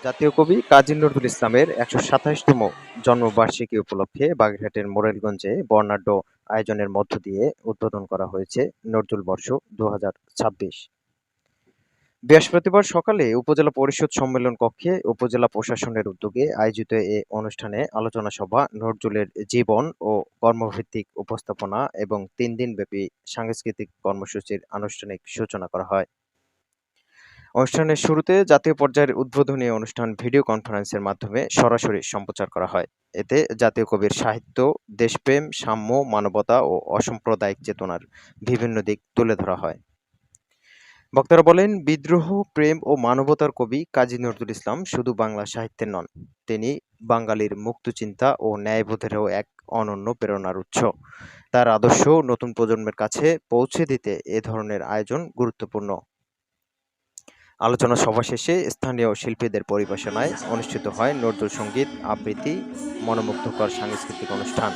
জাতীয় কবি কাজী নজরুল ইসলামের ১২৭তম জন্মবার্ষিকী উপলক্ষে বাগেরহাটের মোরেলগঞ্জে বর্ণাঢ্য আয়োজনের মধ্য দিয়ে উদ্বোধন করা হয়েছে নজরুল বর্ষ ২০২৬। বৃহস্পতিবার সকালে উপজেলা পরিষদ সম্মেলন কক্ষে উপজেলা প্রশাসনের উদ্যোগে আয়োজিত এ অনুষ্ঠানে আলোচনা সভা, নজরুলের জীবন ও কর্মভিত্তিক উপস্থাপনা এবং ৩ দিনব্যাপী সাংস্কৃতিক কর্মসূচির আনুষ্ঠানিক সূচনা করা হয়। অনুষ্ঠানের শুরুতে জাতীয় পর্যায়ের উদ্বোধনী অনুষ্ঠান ভিডিও কনফারেন্সের মাধ্যমে সরাসরি সম্প্রচার করা হয়। এতে জাতীয় কবির সাহিত্য, দেশপ্রেম, সাম্য, মানবতা ও অসাম্প্রদায়িক চেতনার বিভিন্ন দিক তুলে ধরা হয়। বক্তারা বলেন, বিদ্রোহ, প্রেম ও মানবতার কবি কাজী নজরুল ইসলাম শুধু বাংলা সাহিত্যের নন, তিনি বাঙালির মুক্তচিন্তা ও ন্যায়বোধেরও এক অনন্য প্রেরণার উৎস। তার আদর্শ নতুন প্রজন্মের কাছে পৌঁছে দিতে এ ধরনের আয়োজন গুরুত্বপূর্ণ। আলোচনা সভা শেষে স্থানীয় শিল্পীদের পরিবেশনায় অনুষ্ঠিত হয় নজরুল সঙ্গীত, আবৃত্তি, মনোমুগ্ধকর সাংস্কৃতিক অনুষ্ঠান।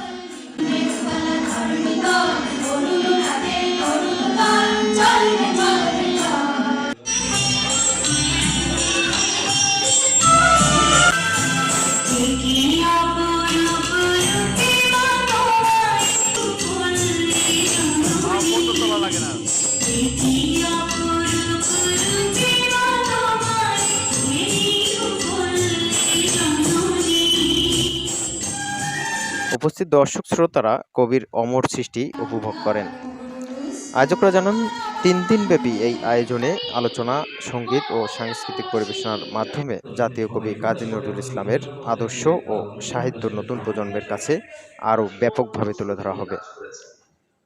উপস্থিত দর্শক শ্রোতারা কবির অমর সৃষ্টি উপভোগ করেন। আয়োজকরা জানান, ৩ দিনব্যাপী এই আয়োজনে আলোচনা, সঙ্গীত ও সাংস্কৃতিক পরিবেশনার মাধ্যমে জাতীয় কবি কাজী নজরুল ইসলামের আদর্শ ও সাহিত্য নতুন প্রজন্মের কাছে আরও ব্যাপকভাবে তুলে ধরা হবে।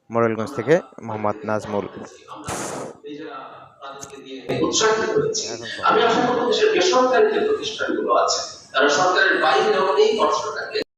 মোরেলগঞ্জ থেকে মোহাম্মদ নাজমুল। আমি আশা করব দেশের বেসরকারি যে প্রতিষ্ঠানগুলো আছে তারা সরকারের বাইরে অনেক অর্থটাকে